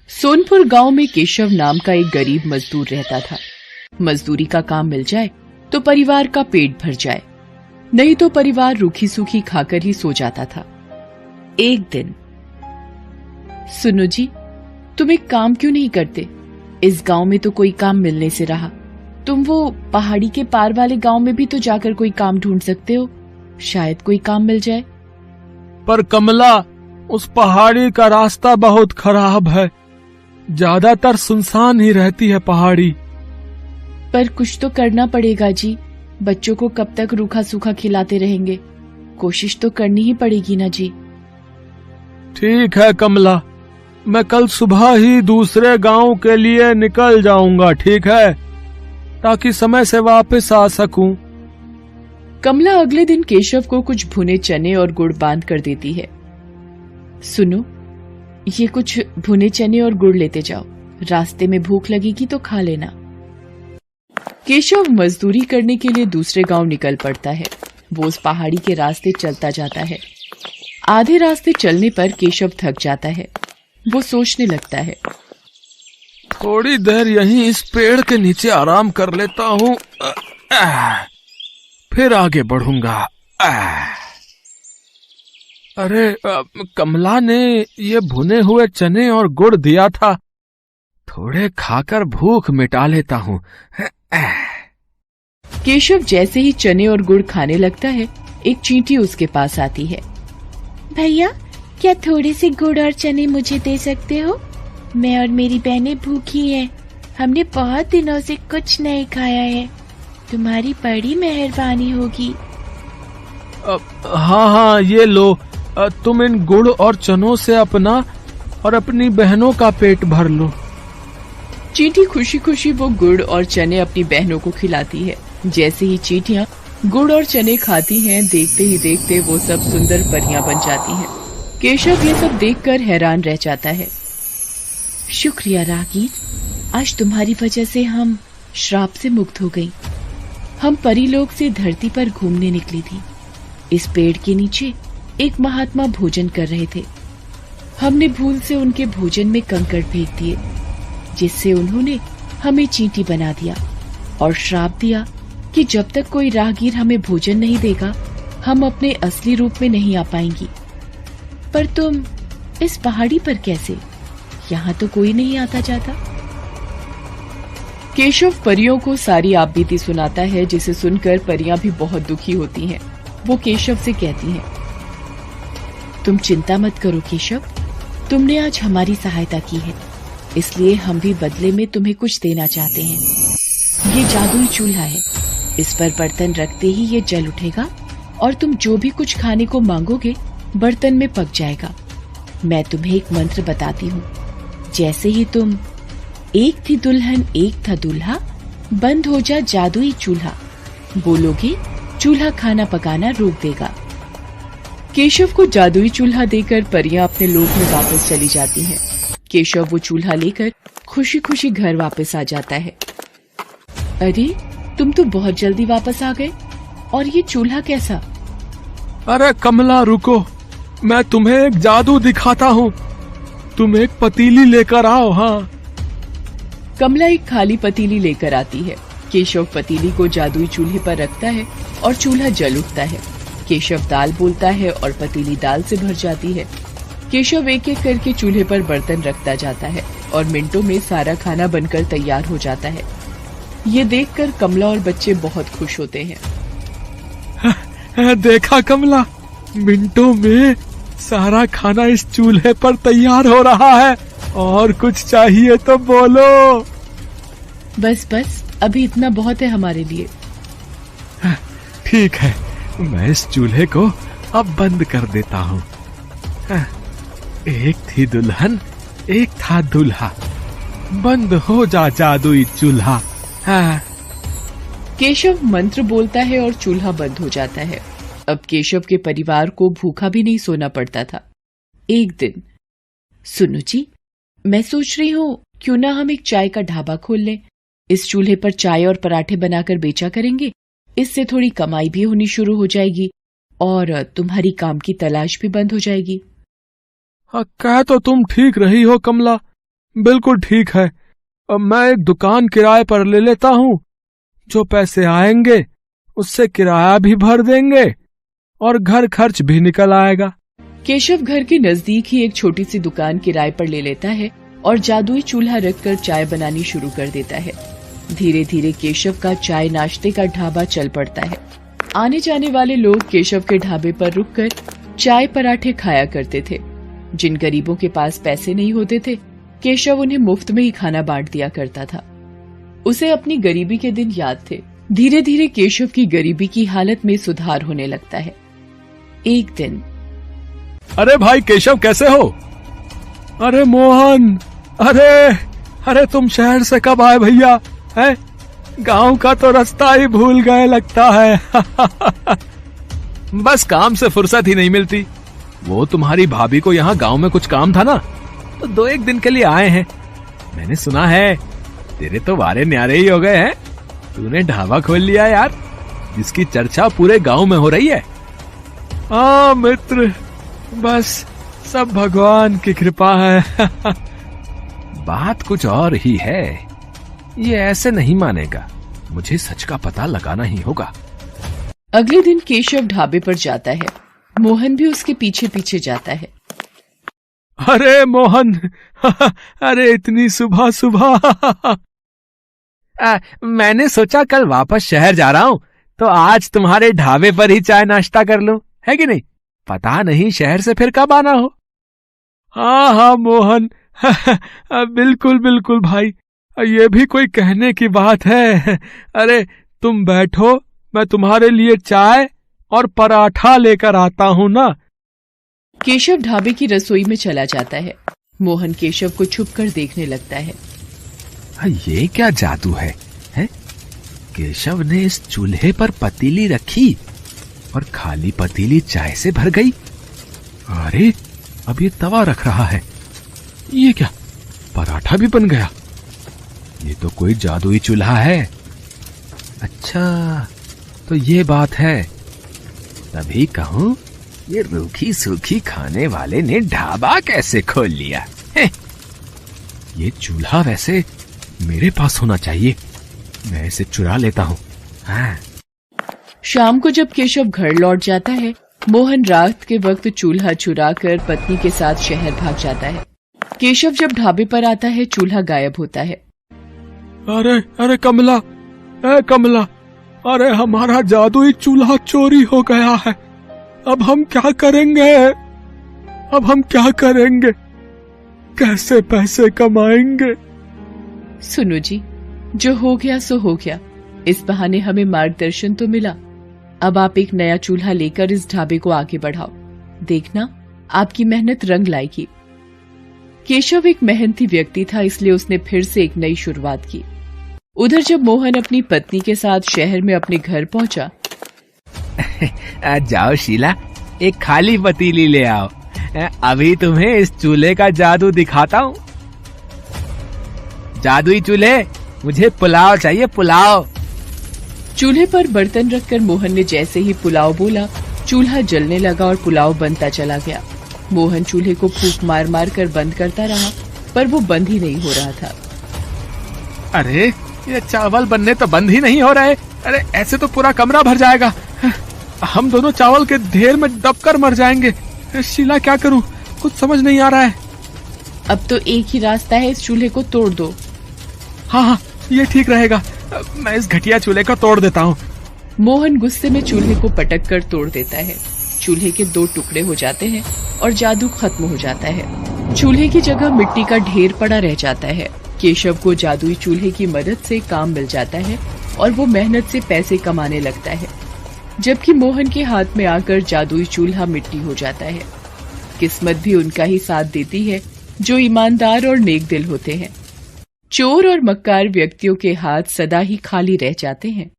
सोनपुर गांव में केशव नाम का एक गरीब मजदूर रहता था। मजदूरी का काम मिल जाए तो परिवार का पेट भर जाए, नहीं तो परिवार रूखी सूखी खाकर ही सो जाता था। एक दिन, सुनो जी, तुम एक काम क्यों नहीं करते? इस गांव में तो कोई काम मिलने से रहा। तुम वो पहाड़ी के पार वाले गांव में भी तो जाकर कोई काम ढूंढ सकते हो, शायद कोई काम मिल जाए। पर कमला, उस पहाड़ी का रास्ता बहुत खराब है, ज्यादातर सुनसान ही रहती है पहाड़ी। पर कुछ तो करना पड़ेगा जी, बच्चों को कब तक रूखा सूखा खिलाते रहेंगे? कोशिश तो करनी ही पड़ेगी ना जी। ठीक है कमला, मैं कल सुबह ही दूसरे गांव के लिए निकल जाऊंगा, ठीक है, ताकि समय से वापस आ सकूं। कमला अगले दिन केशव को कुछ भुने चने और गुड़ बांध कर देती है। सुनो, ये कुछ भुने चने और गुड़ लेते जाओ, रास्ते में भूख लगेगी तो खा लेना। केशव मजदूरी करने के लिए दूसरे गांव निकल पड़ता है। वो उस पहाड़ी के रास्ते चलता जाता है। आधे रास्ते चलने पर केशव थक जाता है। वो सोचने लगता है, थोड़ी देर यहीं इस पेड़ के नीचे आराम कर लेता हूँ, फिर आगे बढ़ूंगा। अरे, कमला ने ये भुने हुए चने और गुड़ दिया था, थोड़े खाकर भूख मिटा लेता हूँ। केशव जैसे ही चने और गुड़ खाने लगता है, एक चींटी उसके पास आती है। भैया, क्या थोड़े से गुड़ और चने मुझे दे सकते हो? मैं और मेरी बहनें भूखी हैं। हमने बहुत दिनों से कुछ नहीं खाया है। तुम्हारी बड़ी मेहरबानी होगी। हाँ, ये लो, तुम इन गुड़ और चनों से अपना और अपनी बहनों का पेट भर लो। चींटी खुशी खुशी वो गुड़ और चने अपनी बहनों को खिलाती है। जैसे ही चींटियां गुड़ और चने खाती हैं, देखते ही देखते वो सब सुंदर परियां बन जाती हैं। केशव ये सब देखकर हैरान रह जाता है। शुक्रिया रागीर, आज तुम्हारी वजह से हम श्राप से मुक्त हो गई। हम परीलोक से धरती पर घूमने निकली थी। इस पेड़ के नीचे एक महात्मा भोजन कर रहे थे। हमने भूल से उनके भोजन में कंकड़ फेंक दिए, जिससे उन्होंने हमें चींटी बना दिया और श्राप दिया कि जब तक कोई राहगीर हमें भोजन नहीं देगा, हम अपने असली रूप में नहीं आ पाएंगी। पर तुम इस पहाड़ी पर कैसे? यहाँ तो कोई नहीं आता जाता। केशव परियों को सारी आपबीती सुनाता है, जिसे सुनकर परियां भी बहुत दुखी होती हैं। वो केशव से कहती हैं, तुम चिंता मत करो केशव, तुमने आज हमारी सहायता की है, इसलिए हम भी बदले में तुम्हें कुछ देना चाहते हैं। ये जादुई चूल्हा है, इस पर बर्तन रखते ही ये जल उठेगा और तुम जो भी कुछ खाने को मांगोगे बर्तन में पक जाएगा। मैं तुम्हें एक मंत्र बताती हूँ। जैसे ही तुम एक थी दुल्हन एक था दूल्हा, बंद हो जा जादुई चूल्हा बोलोगे, चूल्हा खाना पकाना रोक देगा। केशव को जादुई चूल्हा देकर परियां अपने लोक में वापस चली जाती हैं। केशव वो चूल्हा लेकर खुशी खुशी घर वापस आ जाता है। अरे, तुम तो बहुत जल्दी वापस आ गए, और ये चूल्हा कैसा? अरे कमला, रुको, मैं तुम्हें एक जादू दिखाता हूँ। तुम एक पतीली लेकर आओ। हाँ। कमला एक खाली पतीली लेकर आती है। केशव पतीली को जादुई चूल्हे पर रखता है और चूल्हा जल उठता है। केशव दाल बोलता है और पतीली दाल से भर जाती है। केशव एक एक करके चूल्हे पर बर्तन रखता जाता है और मिनटों में सारा खाना बनकर तैयार हो जाता है। ये देखकर कमला और बच्चे बहुत खुश होते हैं। देखा कमला, मिनटों में सारा खाना इस चूल्हे पर तैयार हो रहा है। और कुछ चाहिए तो बोलो। बस बस, अभी इतना बहुत है हमारे लिए। ठीक है, मैं इस चूल्हे को अब बंद कर देता हूँ। एक थी दुल्हन एक था दूल्हा, बंद हो जा जादुई चूल्हा। केशव मंत्र बोलता है और चूल्हा बंद हो जाता है। अब केशव के परिवार को भूखा भी नहीं सोना पड़ता था। एक दिन, सुनो जी, मैं सोच रही हूँ क्यों ना हम एक चाय का ढाबा खोल लें। इस चूल्हे पर चाय और पराठे बनाकर बेचा करेंगे, इससे थोड़ी कमाई भी होनी शुरू हो जाएगी और तुम्हारी काम की तलाश भी बंद हो जाएगी। कह तो तुम ठीक रही हो कमला, बिल्कुल ठीक है। अब मैं एक दुकान किराए पर ले लेता हूँ। जो पैसे आएंगे उससे किराया भी भर देंगे और घर खर्च भी निकल आएगा। केशव घर के नजदीक ही एक छोटी सी दुकान किराए पर ले लेता है और जादुई चूल्हा रखकर चाय बनानी शुरू कर देता है। धीरे धीरे केशव का चाय नाश्ते का ढाबा चल पड़ता है। आने जाने वाले लोग केशव के ढाबे पर रुककर चाय पराठे खाया करते थे। जिन गरीबों के पास पैसे नहीं होते थे, केशव उन्हें मुफ्त में ही खाना बांट दिया करता था। उसे अपनी गरीबी के दिन याद थे। धीरे धीरे केशव की गरीबी की हालत में सुधार होने लगता है। एक दिन, अरे भाई केशव, कैसे हो? अरे मोहन, अरे तुम शहर से कब आए भैया? है गांव का तो रास्ता ही भूल गए लगता है। बस काम से फुर्सत ही नहीं मिलती। वो तुम्हारी भाभी को यहाँ गांव में कुछ काम था ना, तो 2-1 दिन के लिए आए हैं। मैंने सुना है तेरे तो वारे न्यारे ही हो गए हैं। तूने ढाबा खोल लिया यार, जिसकी चर्चा पूरे गांव में हो रही है। हाँ मित्र, बस सब भगवान की कृपा है। बात कुछ और ही है। ये ऐसे नहीं मानेगा, मुझे सच का पता लगाना ही होगा। अगले दिन केशव ढाबे पर जाता है। मोहन भी उसके पीछे पीछे जाता है। अरे मोहन, अरे इतनी सुबह सुबह। मैंने सोचा कल वापस शहर जा रहा हूँ, तो आज तुम्हारे ढाबे पर ही चाय नाश्ता कर लूं, है कि नहीं? पता नहीं शहर से फिर कब आना हो। हाँ मोहन, बिल्कुल बिल्कुल भाई, ये भी कोई कहने की बात है। अरे तुम बैठो, मैं तुम्हारे लिए चाय और पराठा लेकर आता हूँ ना। केशव ढाबे की रसोई में चला जाता है। मोहन केशव को छुपकर देखने लगता है। ये क्या जादू है? केशव ने इस चूल्हे पर पतीली रखी और खाली पतीली चाय से भर गई। अरे अब ये तवा रख रहा है। ये क्या, पराठा भी बन गया? ये तो कोई जादुई चूल्हा है। अच्छा, तो ये बात है। तभी कहूं, ये रूखी सूखी खाने वाले ने ढाबा कैसे खोल लिया है? ये चूल्हा वैसे मेरे पास होना चाहिए, मैं इसे चुरा लेता हूँ। हाँ। शाम को जब केशव घर लौट जाता है, मोहन रात के वक्त चूल्हा चुरा कर पत्नी के साथ शहर भाग जाता है। केशव जब ढाबे पर आता है, चूल्हा गायब होता है। अरे कमला, कमला, अरे हमारा जादुई चूल्हा चोरी हो गया है। अब हम क्या करेंगे? कैसे पैसे कमाएंगे? सुनो जी, जो हो गया सो हो गया। इस बहाने हमें मार्गदर्शन तो मिला। अब आप एक नया चूल्हा लेकर इस ढाबे को आगे बढ़ाओ। देखना, आपकी मेहनत रंग लाएगी। केशव एक मेहनती व्यक्ति था, इसलिए उसने फिर से एक नई शुरुआत की। उधर जब मोहन अपनी पत्नी के साथ शहर में अपने घर पहुंचा। जाओ शीला, एक खाली पतीली ले आओ। अभी तुम्हें इस चूल्हे का जादू दिखाता हूँ। जादुई चूल्हे, मुझे पुलाव चाहिए, पुलाव। चूल्हे पर बर्तन रखकर मोहन ने जैसे ही पुलाव बोला, चूल्हा जलने लगा और पुलाव बनता चला गया। मोहन चूल्हे को फूंक मार मार कर बंद करता रहा, पर वो बंद ही नहीं हो रहा था। अरे ये चावल बनने तो बंद ही नहीं हो रहे। अरे ऐसे तो पूरा कमरा भर जाएगा। हम दोनों चावल के ढेर में दबकर मर जाएंगे। शीला, क्या करूं? कुछ समझ नहीं आ रहा है। अब तो एक ही रास्ता है, इस चूल्हे को तोड़ दो। हाँ, ये ठीक रहेगा। मैं इस घटिया चूल्हे को तोड़ देता हूँ। मोहन गुस्से में चूल्हे को पटक कर तोड़ देता है। चूल्हे के 2 टुकड़े हो जाते हैं और जादू खत्म हो जाता है। चूल्हे की जगह मिट्टी का ढेर पड़ा रह जाता है। केशव को जादुई चूल्हे की मदद से काम मिल जाता है और वो मेहनत से पैसे कमाने लगता है, जबकि मोहन के हाथ में आकर जादुई चूल्हा मिट्टी हो जाता है। किस्मत भी उनका ही साथ देती है, जो ईमानदार और नेक दिल होते हैं। चोर और मक्कार व्यक्तियों के हाथ सदा ही खाली रह जाते हैं।